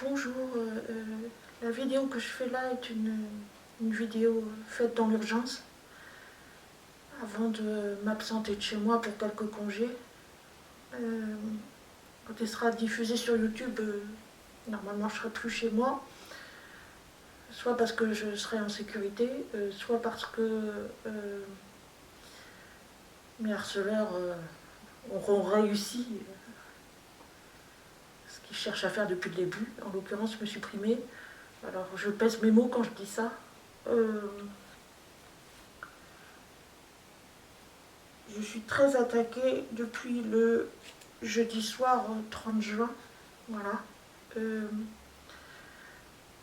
Bonjour, la vidéo que je fais là est une vidéo faite dans l'urgence avant de m'absenter de chez moi pour quelques congés. Quand elle sera diffusée sur YouTube, normalement je serai plus chez moi, soit parce que je serai en sécurité, soit parce que mes harceleurs auront réussi ce qu'ils cherchent à faire depuis le début, en l'occurrence me supprimer. Alors je pèse mes mots quand je dis ça. Je suis très attaquée depuis le jeudi soir 30 juin. Voilà.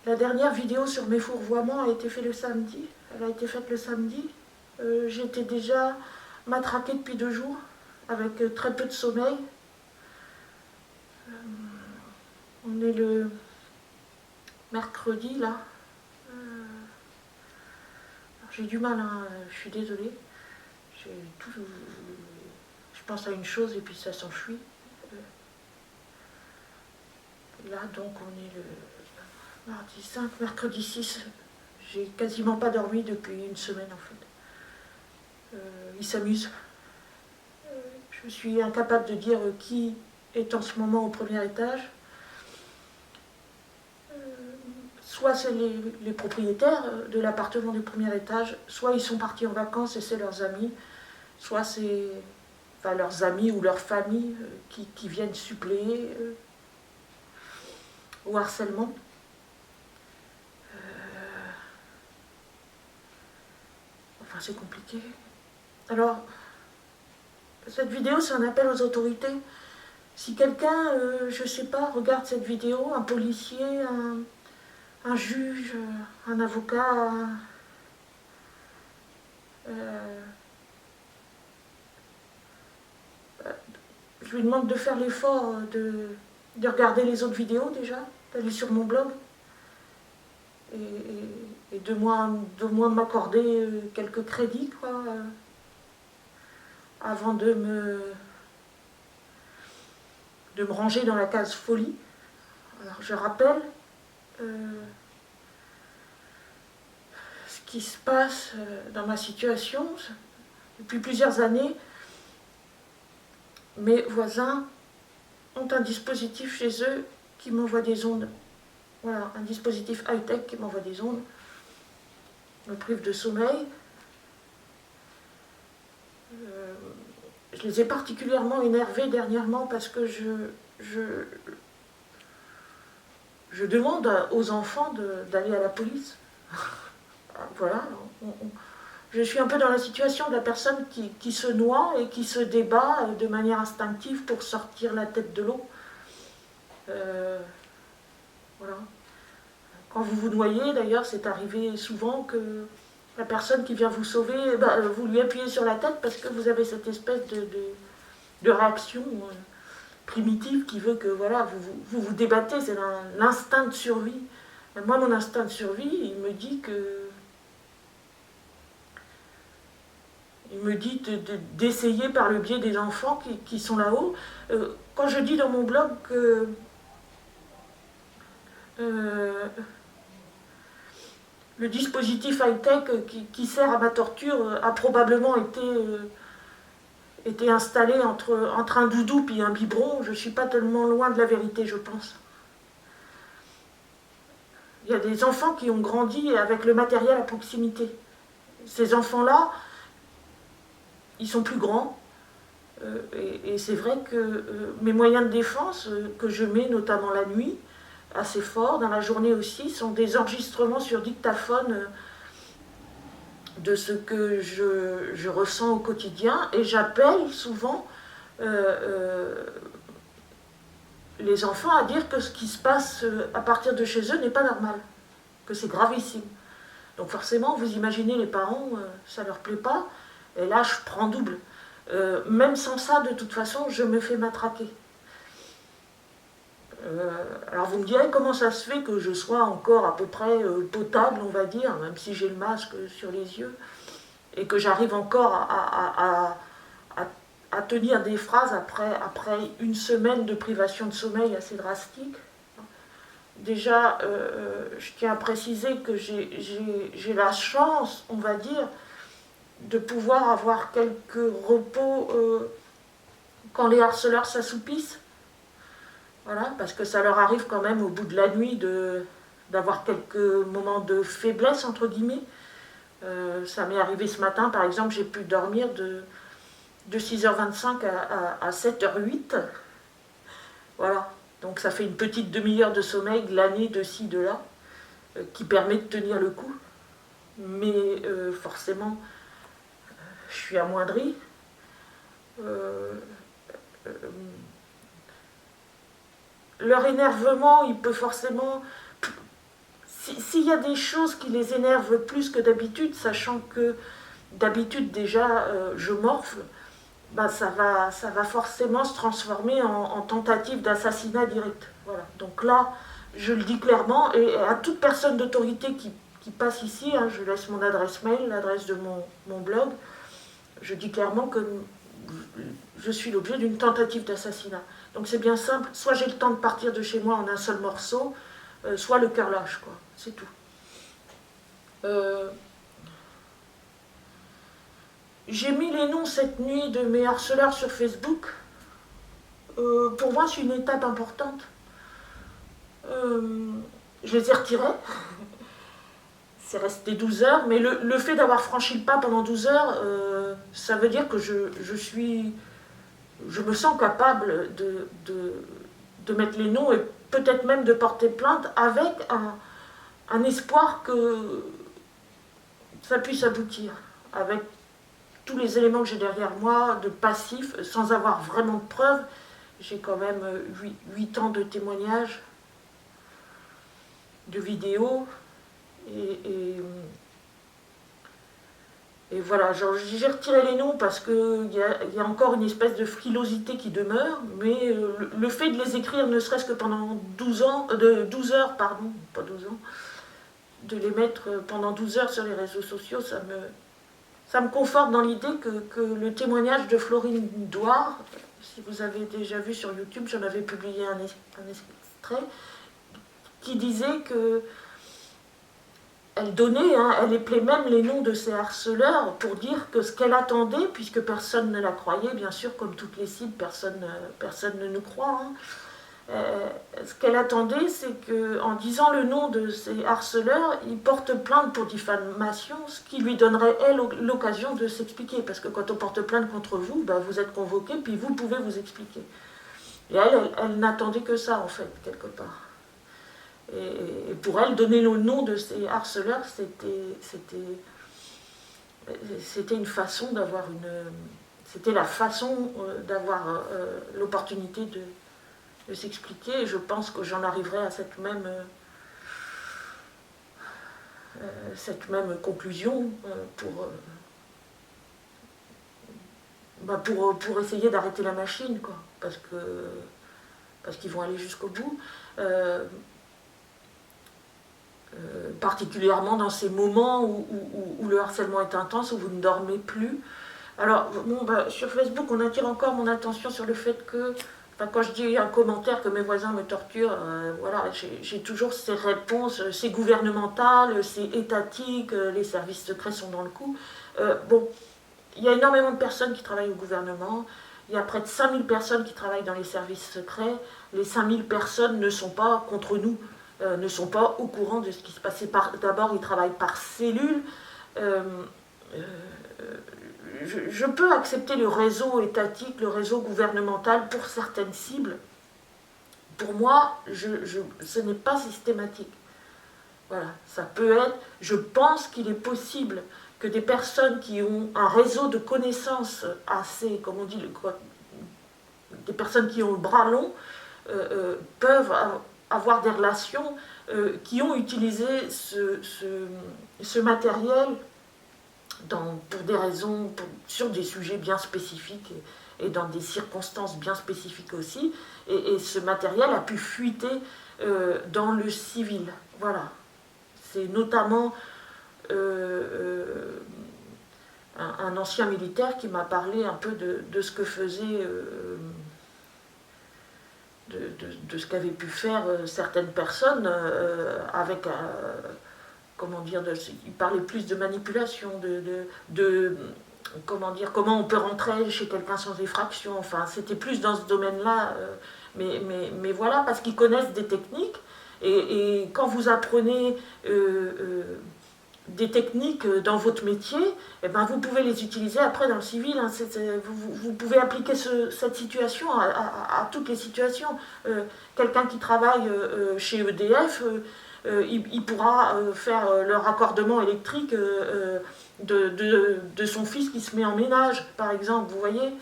La dernière vidéo sur mes fourvoiements a été faite le samedi. Elle a été faite le samedi. J'étais déjà matraquée depuis 2 jours, avec très peu de sommeil. On est le mercredi là. J'ai du mal, hein, je suis désolée. Je pense à une chose et puis ça s'enfuit. Là donc on est le mardi 5, mercredi 6. J'ai quasiment pas dormi depuis une semaine en fait. Ils s'amusent. Je suis incapable de dire qui est en ce moment au premier étage. Soit c'est les propriétaires de l'appartement du premier étage, soit ils sont partis en vacances et c'est leurs amis, soit c'est leurs amis ou leur famille qui viennent suppléer au harcèlement. Enfin, c'est compliqué. Alors, cette vidéo, c'est un appel aux autorités. Si quelqu'un, je sais pas, regarde cette vidéo, un policier, un juge, un avocat, je lui demande de faire l'effort de regarder les autres vidéos déjà, d'aller sur mon blog et de moins m'accorder quelques crédits quoi, avant de me ranger dans la case folie. Alors je rappelle ce qui se passe dans ma situation. Depuis plusieurs années, mes voisins ont un dispositif chez eux qui m'envoie des ondes. Voilà, un dispositif high-tech qui m'envoie des ondes, me prive de sommeil. Je les ai particulièrement énervés dernièrement parce que je demande aux enfants d'aller à la police. Voilà, je suis un peu dans la situation de la personne qui se noie et qui se débat de manière instinctive pour sortir la tête de l'eau. Voilà. Quand vous vous noyez, d'ailleurs, c'est arrivé souvent que la personne qui vient vous sauver, vous lui appuyez sur la tête parce que vous avez cette espèce de réaction primitive qui veut que voilà, vous débattez, c'est l'instinct de survie. Et moi, mon instinct de survie, il me dit d'essayer par le biais des enfants qui sont là-haut. Quand je dis dans mon blog que le dispositif high-tech qui sert à ma torture a probablement été installé entre un doudou et un biberon. Je ne suis pas tellement loin de la vérité, je pense. Il y a des enfants qui ont grandi avec le matériel à proximité. Ces enfants-là, ils sont plus grands. Et c'est vrai que mes moyens de défense, que je mets notamment la nuit, assez fort, dans la journée aussi, sont des enregistrements sur dictaphone de ce que je ressens au quotidien, et j'appelle souvent les enfants à dire que ce qui se passe à partir de chez eux n'est pas normal, que c'est gravissime. Donc forcément, vous imaginez les parents, ça leur plaît pas, et là je prends double. Même sans ça, de toute façon, je me fais matraquer. Alors vous me direz comment ça se fait que je sois encore à peu près potable, on va dire, même si j'ai le masque sur les yeux, et que j'arrive encore à tenir des phrases après une semaine de privation de sommeil assez drastique. déjà, je tiens à préciser que j'ai la chance, on va dire, de pouvoir avoir quelques repos quand les harceleurs s'assoupissent. Voilà, parce que ça leur arrive quand même au bout de la nuit d'avoir quelques moments de faiblesse, entre guillemets. Ça m'est arrivé ce matin, par exemple, j'ai pu dormir de 6h25 à 7h08. Voilà, donc ça fait une petite demi-heure de sommeil glané de ci, de là, qui permet de tenir le coup. Mais forcément, je suis amoindrie. Leur énervement, il peut forcément... S'il y a des choses qui les énervent plus que d'habitude, sachant que d'habitude déjà je morfle, bah, ça va forcément se transformer en tentative d'assassinat direct. Voilà. Donc là, je le dis clairement, et à toute personne d'autorité qui passe ici, hein, je laisse mon adresse mail, l'adresse de mon blog, je dis clairement que je suis l'objet d'une tentative d'assassinat. Donc c'est bien simple, soit j'ai le temps de partir de chez moi en un seul morceau, soit le cœur lâche, quoi. C'est tout. J'ai mis les noms cette nuit de mes harceleurs sur Facebook. Pour moi, c'est une étape importante. Je les ai retirés. C'est resté 12 heures, mais le fait d'avoir franchi le pas pendant 12 heures, ça veut dire que je me sens capable de mettre les noms et peut-être même de porter plainte avec un espoir que ça puisse aboutir, avec tous les éléments que j'ai derrière moi, de passif, sans avoir vraiment de preuves. J'ai quand même 8 ans de témoignages, de vidéos, et voilà, j'ai retiré les noms parce qu'il y a encore une espèce de frilosité qui demeure, mais le fait de les écrire, ne serait-ce que pendant 12 heures, pardon, pas 12 ans, de les mettre pendant 12 heures sur les réseaux sociaux, ça me conforte dans l'idée que le témoignage de Florine Douard, si vous avez déjà vu sur YouTube, j'en avais publié un extrait, qui disait que elle donnait, hein, elle épelait même les noms de ses harceleurs pour dire que ce qu'elle attendait, puisque personne ne la croyait, bien sûr, comme toutes les cibles, personne ne nous croit, hein. Ce qu'elle attendait, c'est qu'en disant le nom de ses harceleurs, il porte plainte pour diffamation, ce qui lui donnerait, elle, l'occasion de s'expliquer. Parce que quand on porte plainte contre vous, ben, vous êtes convoqué, puis vous pouvez vous expliquer. Et elle n'attendait que ça, en fait, quelque part. Et pour elle, donner le nom de ses harceleurs, c'était une façon d'avoir c'était la façon d'avoir l'opportunité de s'expliquer, et je pense que j'en arriverai à cette même conclusion pour essayer d'arrêter la machine, quoi, parce qu'ils vont aller jusqu'au bout. Particulièrement dans ces moments où le harcèlement est intense, où vous ne dormez plus. Alors, bon, sur Facebook, on attire encore mon attention sur le fait que, quand je dis un commentaire que mes voisins me torturent, voilà, j'ai toujours ces réponses, c'est gouvernemental, c'est étatique, les services secrets sont dans le coup. Bon, il y a énormément de personnes qui travaillent au gouvernement, il y a près de 5000 personnes qui travaillent dans les services secrets, les 5000 personnes ne sont pas contre nous, ne sont pas au courant de ce qui se passait. D'abord, ils travaillent par cellules. Je peux accepter le réseau étatique, le réseau gouvernemental pour certaines cibles. Pour moi, ce n'est pas systématique. Voilà, ça peut être... Je pense qu'il est possible que des personnes qui ont un réseau de connaissances assez, comme on dit, des personnes qui ont le bras long, peuvent avoir des relations qui ont utilisé ce matériel pour des raisons, sur des sujets bien spécifiques et dans des circonstances bien spécifiques aussi, et ce matériel a pu fuiter dans le civil. Voilà. C'est notamment un ancien militaire qui m'a parlé un peu de ce que faisait de ce qu'avaient pu faire certaines personnes avec, comment dire, il parlait plus de manipulation, comment dire, comment on peut rentrer chez quelqu'un sans effraction, enfin c'était plus dans ce domaine-là, mais voilà, parce qu'ils connaissent des techniques, et quand vous apprenez des techniques dans votre métier, eh ben vous pouvez les utiliser après dans le civil. Hein. Vous pouvez appliquer cette situation à toutes les situations. Quelqu'un qui travaille chez EDF, il pourra faire le raccordement électrique de son fils qui se met en ménage, par exemple, vous voyez.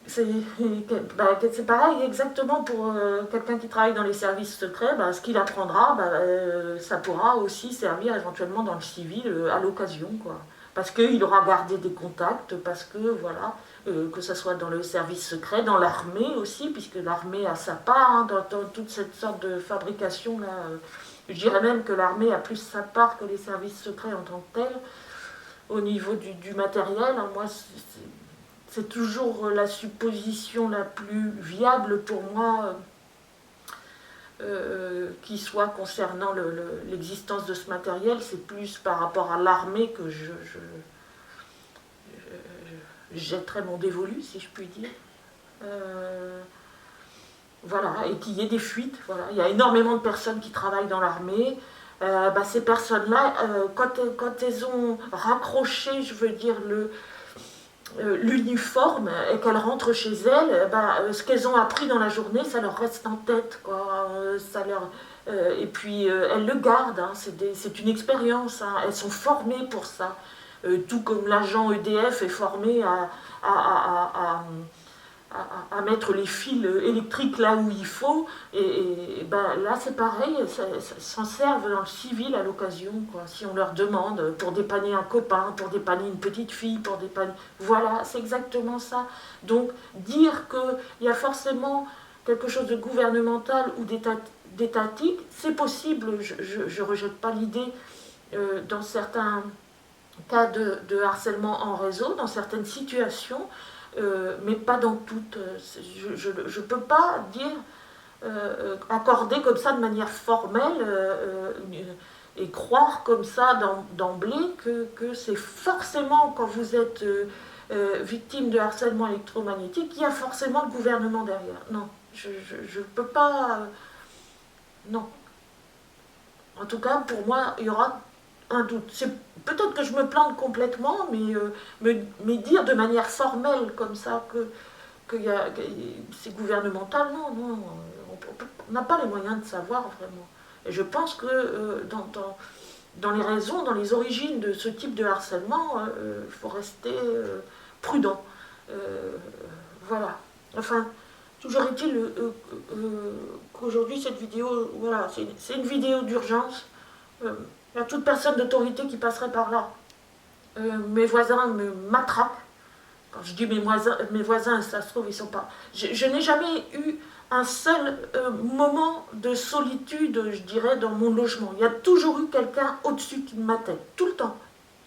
C'est pareil exactement pour quelqu'un qui travaille dans les services secrets, ce qu'il apprendra, ça pourra aussi servir éventuellement dans le civil à l'occasion, quoi. Parce qu'il aura gardé des contacts, parce que voilà, que ce soit dans le service secret, dans l'armée aussi, puisque l'armée a sa part hein, dans toute cette sorte de fabrication là. Je dirais même que l'armée a plus sa part que les services secrets en tant que tels, au niveau du matériel. Hein, moi, c'est toujours la supposition la plus viable pour moi qui soit concernant l'existence de ce matériel. C'est plus par rapport à l'armée que je jetterais mon dévolu, si je puis dire. Voilà, et qu'il y ait des fuites. Voilà. Il y a énormément de personnes qui travaillent dans l'armée. Ces personnes-là, quand elles ont raccroché, je veux dire, l'uniforme et qu'elles rentrent chez elles, ce qu'elles ont appris dans la journée, ça leur reste en tête, quoi. Et puis elles le gardent, hein. C'est une expérience, hein. Elles sont formées pour ça. Tout comme l'agent EDF est formé à mettre les fils électriques là où il faut, et là c'est pareil, s'en servent dans le civil à l'occasion, quoi. Si on leur demande pour dépanner un copain, pour dépanner une petite fille, pour dépanner... Voilà, c'est exactement ça. Donc dire qu'il y a forcément quelque chose de gouvernemental ou d'étatique, c'est possible, je ne rejette pas l'idée dans certains cas de harcèlement en réseau, dans certaines situations, mais pas dans toutes. Je ne peux pas dire, accorder comme ça de manière formelle et croire comme ça d'emblée que c'est forcément, quand vous êtes victime de harcèlement électromagnétique, il y a forcément le gouvernement derrière. Non, je ne peux pas... non. En tout cas, pour moi, il y aura un doute. Peut-être que je me plante complètement, mais dire de manière formelle comme ça que c'est gouvernemental, non, on n'a pas les moyens de savoir vraiment. Et je pense que dans les raisons, dans les origines de ce type de harcèlement, il faut rester prudent. Voilà. Enfin, toujours est-il qu'aujourd'hui, cette vidéo, voilà, c'est une vidéo d'urgence. Il y a toute personne d'autorité qui passerait par là. Mes voisins me matraquent. Quand je dis mes voisins, ça se trouve, ils sont pas... Je n'ai jamais eu un seul moment de solitude, je dirais, dans mon logement. Il y a toujours eu quelqu'un au-dessus qui me matait. Tout le temps.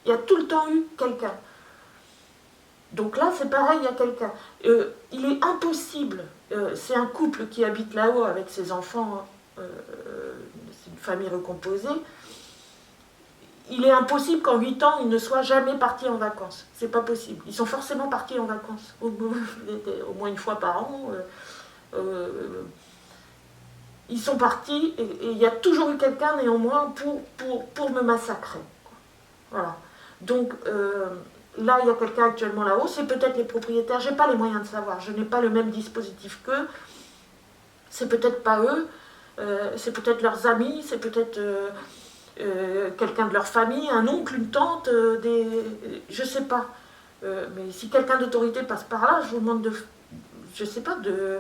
Il y a tout le temps eu quelqu'un. Donc là, c'est pareil, il y a quelqu'un. Il est impossible, c'est un couple qui habite là-haut avec ses enfants, c'est une famille recomposée, il est impossible qu'en 8 ans, ils ne soient jamais partis en vacances. C'est pas possible. Ils sont forcément partis en vacances, au moins une fois par an. Ils sont partis, et il y a toujours eu quelqu'un néanmoins pour me massacrer. Voilà. Donc là, il y a quelqu'un actuellement là-haut, c'est peut-être les propriétaires, j'ai pas les moyens de savoir, je n'ai pas le même dispositif qu'eux, c'est peut-être pas eux, c'est peut-être leurs amis, c'est peut-être quelqu'un de leur famille, un oncle, une tante, je sais pas. Mais si quelqu'un d'autorité passe par là, je vous demande je sais pas, de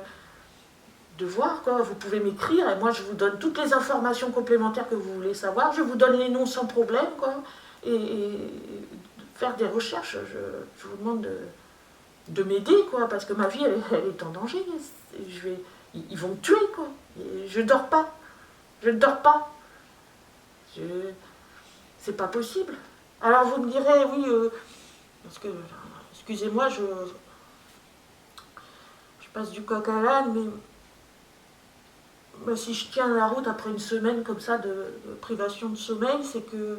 voir, quoi. Vous pouvez m'écrire et moi je vous donne toutes les informations complémentaires que vous voulez savoir, je vous donne les noms sans problème, quoi, et faire des recherches, je vous demande de m'aider, quoi, parce que ma vie elle est en danger, ils vont me tuer, quoi, et je ne dors pas, c'est pas possible. Alors vous me direz, oui, parce que, excusez-moi, je passe du coq à l'âne, mais si je tiens la route après une semaine comme ça de privation de sommeil, c'est que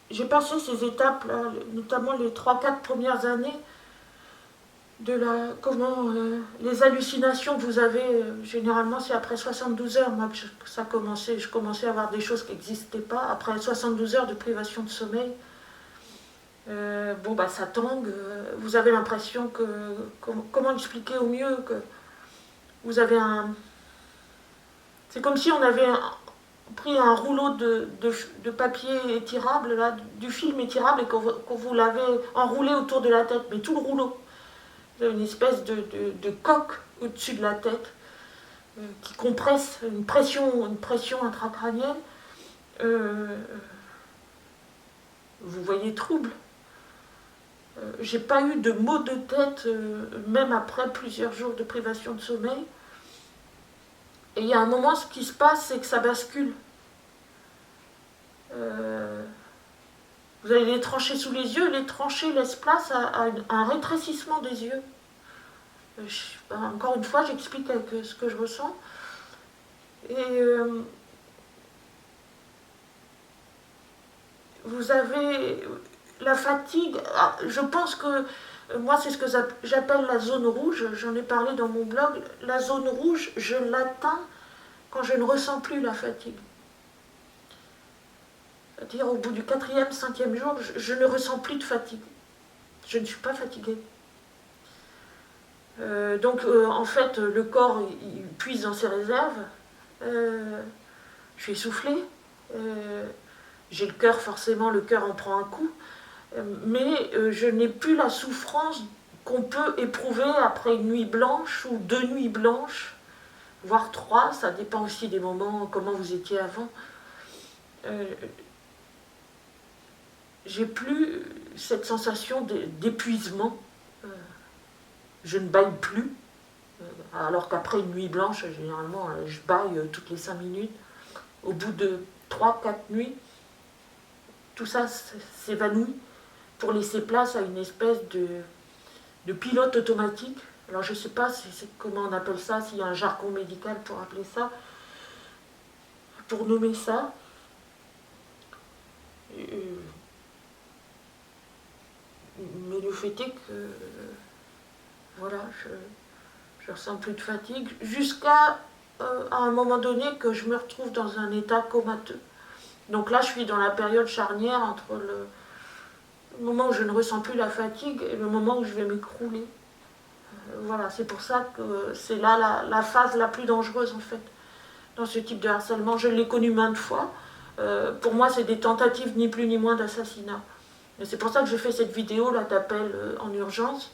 j'ai passé ces étapes-là, notamment les 3-4 premières années, les hallucinations que vous avez, généralement c'est après 72 heures, moi que ça commençait, je commençais à avoir des choses qui n'existaient pas, après 72 heures de privation de sommeil, ça tangue, vous avez l'impression que, comment expliquer au mieux, que vous avez c'est comme si on avait pris un rouleau de papier étirable, là, du film étirable, et qu'on vous l'avait enroulé autour de la tête, mais tout le rouleau. Vous avez une espèce de coque au-dessus de la tête qui compresse une pression intracrânienne. Vous voyez trouble. J'ai pas eu de maux de tête, même après plusieurs jours de privation de sommeil. Et il y a un moment, ce qui se passe, c'est que ça bascule. Vous avez les tranchées sous les yeux, les tranchées laissent place à un rétrécissement des yeux. Encore une fois, j'explique avec ce que je ressens. Et vous avez la fatigue. Je pense que moi, c'est ce que j'appelle la zone rouge. J'en ai parlé dans mon blog. La zone rouge, je l'atteins quand je ne ressens plus la fatigue. C'est-à-dire au bout du 4e, 5e jour, je ne ressens plus de fatigue. Je ne suis pas fatiguée. En fait, le corps, il puise dans ses réserves. Je suis essoufflée. J'ai le cœur, forcément, le cœur en prend un coup. Mais je n'ai plus la souffrance qu'on peut éprouver après une nuit blanche ou 2 nuits blanches, voire 3, ça dépend aussi des moments, comment vous étiez avant. J'ai plus cette sensation d'épuisement. Je ne bâille plus, alors qu'après une nuit blanche, généralement, je bâille toutes les 5 minutes. Au bout de 3-4 nuits, tout ça s'évanouit pour laisser place à une espèce de pilote automatique. Alors je ne sais pas comment on appelle ça, s'il y a un jargon médical pour appeler ça, pour nommer ça. Mais le fait est que voilà, je ressens plus de fatigue jusqu'à un moment donné que je me retrouve dans un état comateux. Donc là, je suis dans la période charnière entre le moment où je ne ressens plus la fatigue et le moment où je vais m'écrouler. Voilà, c'est pour ça que c'est là la phase la plus dangereuse en fait, dans ce type de harcèlement. Je l'ai connu maintes fois. Pour moi, c'est des tentatives ni plus ni moins d'assassinat. Et c'est pour ça que je fais cette vidéo, là, d'appel en urgence.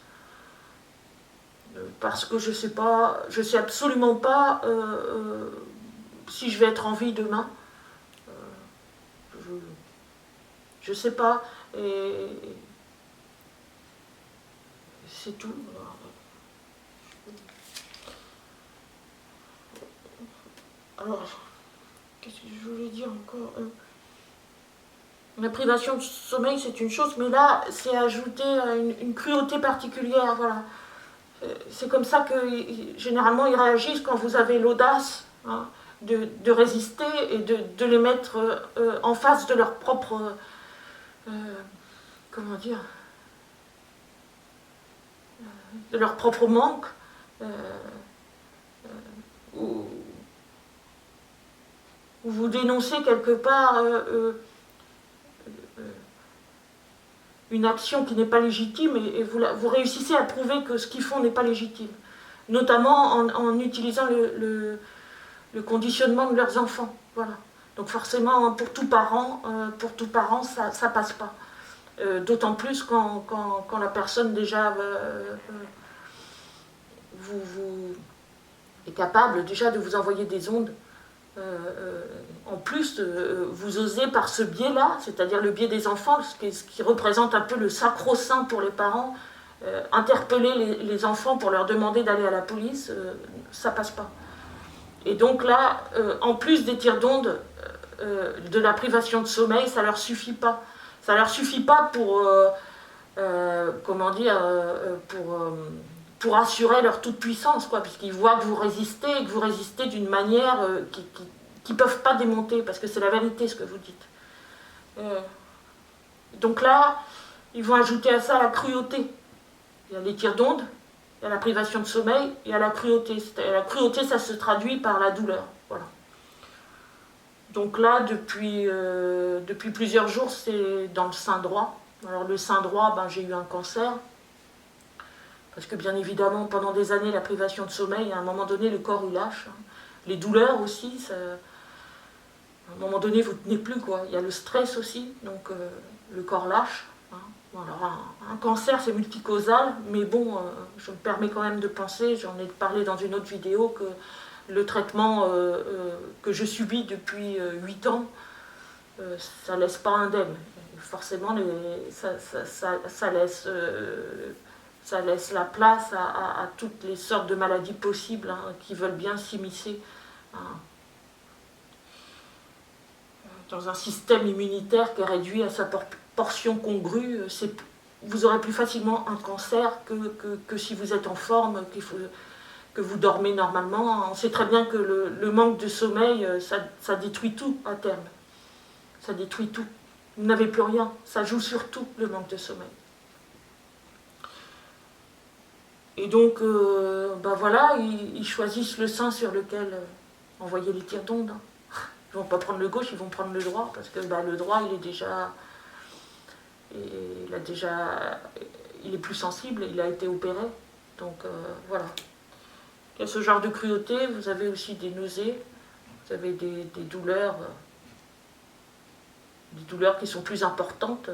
Parce que je sais absolument pas si je vais être en vie demain. Je sais pas. Et c'est tout. Alors, qu'est-ce que je voulais dire encore La privation de sommeil, c'est une chose, mais là, c'est ajouté à une cruauté particulière, voilà. C'est comme ça que, généralement, ils réagissent quand vous avez l'audace de résister et de les mettre en face de leur propre... comment dire de leur propre manque. Où vous dénoncez quelque part une action qui n'est pas légitime et vous réussissez à prouver que ce qu'ils font n'est pas légitime. Notamment en utilisant le conditionnement de leurs enfants. Voilà. Donc forcément, pour tout parent, ça passe pas. D'autant plus quand la personne déjà est capable déjà de vous envoyer des ondes. En plus, vous osez par ce biais-là, c'est-à-dire le biais des enfants, ce qui représente un peu le sacro-saint pour les parents, interpeller les enfants pour leur demander d'aller à la police, ça passe pas. Et donc là, en plus des tirs d'ondes, de la privation de sommeil, ça leur suffit pas. Ça leur suffit pas pour, pour assurer leur toute-puissance, quoi, puisqu'ils voient que vous résistez, et que vous résistez d'une manière qui ne peuvent pas démonter, parce que c'est la vérité ce que vous dites. Donc là, ils vont ajouter à ça la cruauté. Il y a les tirs d'onde, il y a la privation de sommeil, il y a la cruauté. La cruauté, ça se traduit par la douleur. Voilà. Donc là, depuis plusieurs jours, c'est dans le sein droit. Alors le sein droit, ben, j'ai eu un cancer. Parce que bien évidemment, pendant des années, la privation de sommeil, à un moment donné, le corps il lâche. Les douleurs aussi, ça, à un moment donné, vous ne tenez plus, quoi. Il y a le stress aussi, donc le corps lâche. Bon, alors un cancer, c'est multicausal, mais bon, je me permets quand même de penser, j'en ai parlé dans une autre vidéo, que le traitement que je subis depuis 8 ans, ça ne laisse pas indemne. Forcément, ça laisse la place à toutes les sortes de maladies possibles, hein, qui veulent bien s'immiscer, hein, dans un système immunitaire qui est réduit à sa portion congrue. Vous aurez plus facilement un cancer que si vous êtes en forme, que vous dormez normalement. On sait très bien que le manque de sommeil, ça détruit tout à terme. Ça détruit tout. Vous n'avez plus rien. Ça joue sur tout, le manque de sommeil. Et donc, ben voilà, ils choisissent le sein sur lequel envoyer les tirs d'onde. Ils ne vont pas prendre le gauche, ils vont prendre le droit, parce que ben, le droit, il est plus sensible, il a été opéré. Donc voilà. Il y a ce genre de cruauté, vous avez aussi des nausées, vous avez des douleurs qui sont plus importantes.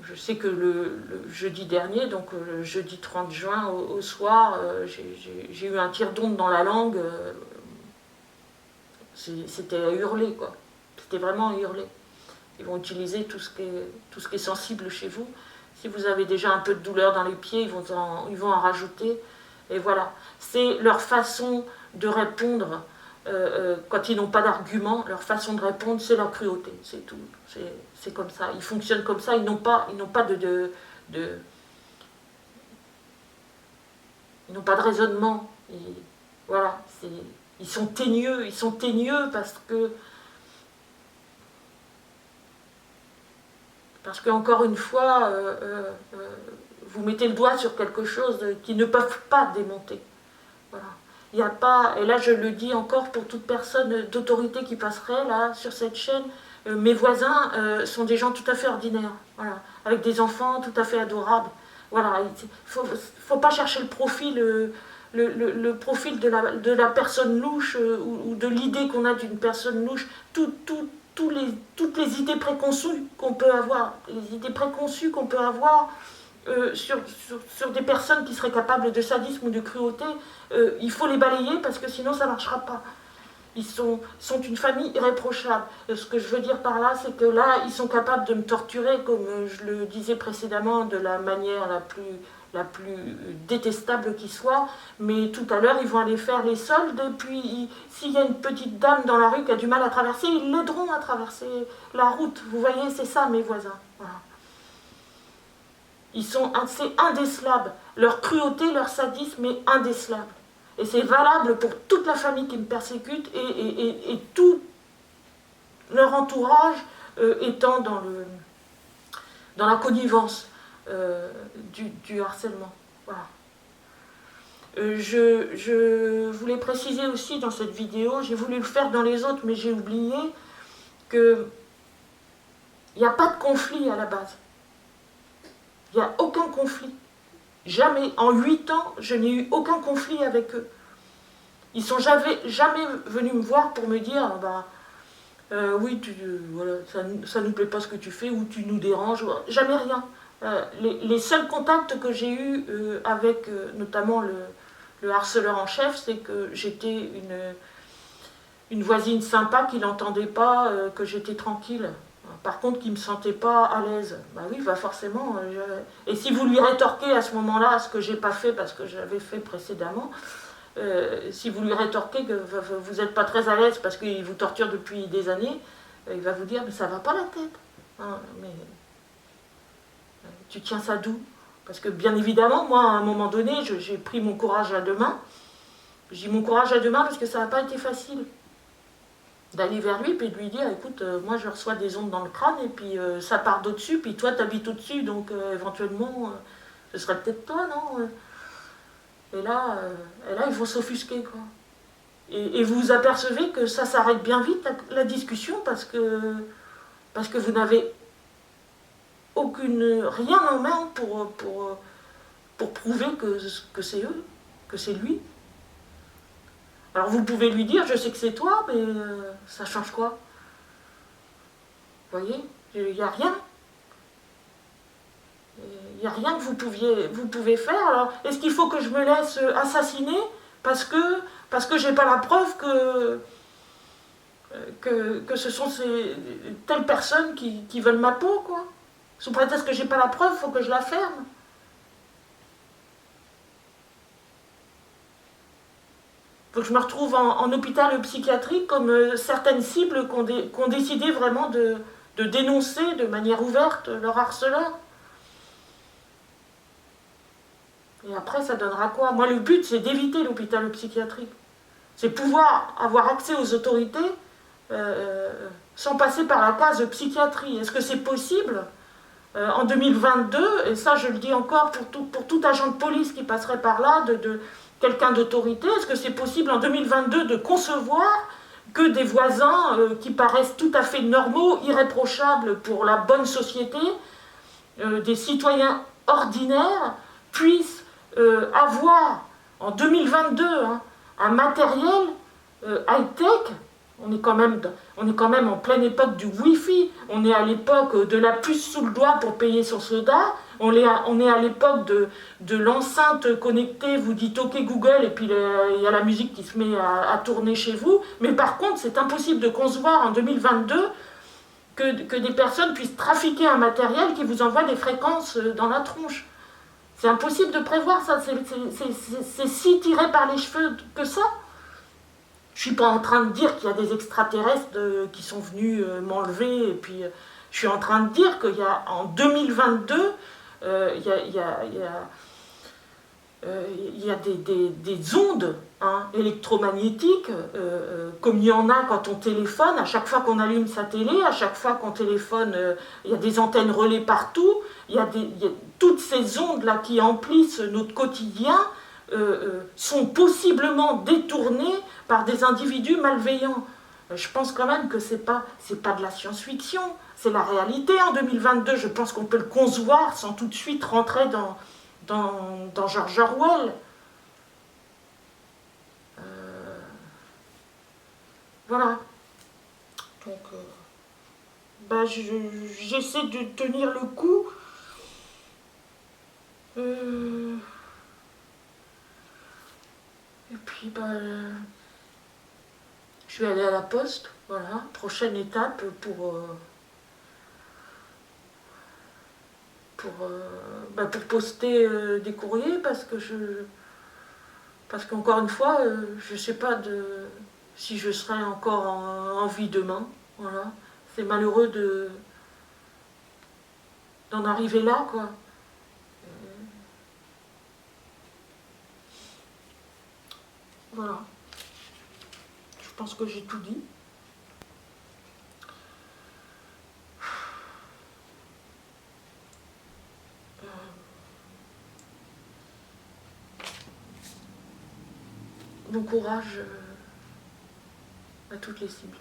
Je sais que le jeudi dernier, donc le jeudi 30 juin au soir, j'ai eu un tir d'onde dans la langue. C'était à hurler, quoi. C'était vraiment à hurler. Ils vont utiliser tout ce qui est sensible chez vous. Si vous avez déjà un peu de douleur dans les pieds, ils vont en rajouter. Et voilà. C'est leur façon de répondre. Quand ils n'ont pas d'argument, leur façon de répondre, c'est la cruauté, c'est tout. C'est comme ça. Ils fonctionnent comme ça. Ils n'ont pas de raisonnement. Voilà. Ils sont teigneux. Ils sont teigneux parce que encore une fois, vous mettez le doigt sur quelque chose qu'ils ne peuvent pas démonter. Voilà. Il n'y a pas, et là je le dis encore pour toute personne d'autorité qui passerait là sur cette chaîne, mes voisins sont des gens tout à fait ordinaires, voilà, avec des enfants tout à fait adorables. Voilà, il faut pas chercher le profil, le profil de la personne louche ou de l'idée qu'on a d'une personne louche. Toutes les idées préconçues qu'on peut avoir, sur des personnes qui seraient capables de sadisme ou de cruauté, il faut les balayer parce que sinon ça ne marchera pas. Ils sont une famille irréprochable. Ce que je veux dire par là, c'est que là, ils sont capables de me torturer, comme je le disais précédemment, de la manière la plus détestable qui soit, mais tout à l'heure, ils vont aller faire les soldes, et puis s'il y a une petite dame dans la rue qui a du mal à traverser, ils l'aideront à traverser la route. Vous voyez, c'est ça, mes voisins. Voilà. C'est indécelable. Leur cruauté, leur sadisme est indécelable. Et c'est valable pour toute la famille qui me persécute et tout leur entourage étant dans la connivence du harcèlement. Voilà. Je voulais préciser aussi dans cette vidéo, j'ai voulu le faire dans les autres, mais j'ai oublié qu'il n'y a pas de conflit à la base. Il n'y a aucun conflit. Jamais. En 8 ans, je n'ai eu aucun conflit avec eux. Ils ne sont jamais venus me voir pour me dire oui, voilà, ça ne nous plaît pas ce que tu fais, ou tu nous déranges. Jamais rien. Les seuls contacts que j'ai eus avec notamment le harceleur en chef, c'est que j'étais une voisine sympa qui n'entendait pas que j'étais tranquille. Par contre, qui ne me sentait pas à l'aise. Bah oui, forcément. Et si vous lui rétorquez à ce moment-là ce que j'ai pas fait parce que j'avais fait précédemment, si vous lui rétorquez que vous n'êtes pas très à l'aise parce qu'il vous torture depuis des années, il va vous dire mais ça va pas la tête. Hein, mais tu tiens ça d'où? Parce que bien évidemment, moi, à un moment donné, j'ai pris mon courage à deux mains. J'ai mon courage à deux mains parce que ça n'a pas été facile d'aller vers lui et de lui dire, écoute, moi je reçois des ondes dans le crâne et puis ça part d'au-dessus, puis toi t'habites au-dessus, donc éventuellement, ce serait peut-être toi, non et là, il faut s'offusquer, quoi. Et vous vous apercevez que ça s'arrête bien vite, la discussion, parce que vous n'avez rien en main pour prouver que c'est eux, que c'est lui. Alors vous pouvez lui dire, je sais que c'est toi, mais ça change quoi? Vous voyez, il n'y a rien. Il n'y a rien que vous pouvez faire. Alors, est-ce qu'il faut que je me laisse assassiner parce que j'ai pas la preuve que ce sont telles personnes qui veulent ma peau, quoi? Sous prétexte que j'ai pas la preuve, il faut que je la ferme. Faut que je me retrouve en hôpital psychiatrique comme certaines cibles qui ont décidé vraiment de dénoncer de manière ouverte leur harceleur. Et après, ça donnera quoi? Moi, le but, c'est d'éviter l'hôpital psychiatrique. C'est pouvoir avoir accès aux autorités sans passer par la case psychiatrie. Est-ce que c'est possible en 2022, et ça je le dis encore pour tout agent de police qui passerait par là, de quelqu'un d'autorité, est-ce que c'est possible en 2022 de concevoir que des voisins qui paraissent tout à fait normaux, irréprochables pour la bonne société, des citoyens ordinaires, puissent avoir en 2022 un matériel high-tech? On est quand même en pleine époque du Wi-Fi, on est à l'époque de la puce sous le doigt pour payer son soda, on est à l'époque de l'enceinte connectée, vous dites OK Google et puis il y a la musique qui se met à tourner chez vous, mais par contre c'est impossible de concevoir en 2022 que des personnes puissent trafiquer un matériel qui vous envoie des fréquences dans la tronche. C'est impossible de prévoir ça, c'est si tiré par les cheveux que ça. Je ne suis pas en train de dire qu'il y a des extraterrestres qui sont venus m'enlever, et puis je suis en train de dire qu'il y a en 2022, il y a des ondes électromagnétiques, comme il y en a quand on téléphone, à chaque fois qu'on allume sa télé, à chaque fois qu'on téléphone, il y a des antennes relais partout, il y a toutes ces ondes-là qui emplissent notre quotidien, sont possiblement détournées par des individus malveillants. Je pense quand même que c'est pas de la science-fiction, c'est la réalité en 2022. Je pense qu'on peut le concevoir sans tout de suite rentrer dans George Orwell. Voilà. Donc, j'essaie de tenir le coup. Et puis, je vais aller à la poste. Voilà, prochaine étape pour poster des courriers parce qu'encore une fois, je ne sais pas si je serai encore en vie demain. Voilà. C'est malheureux d'en arriver là, quoi. Voilà. Je pense que j'ai tout dit. Bon courage à toutes les cibles.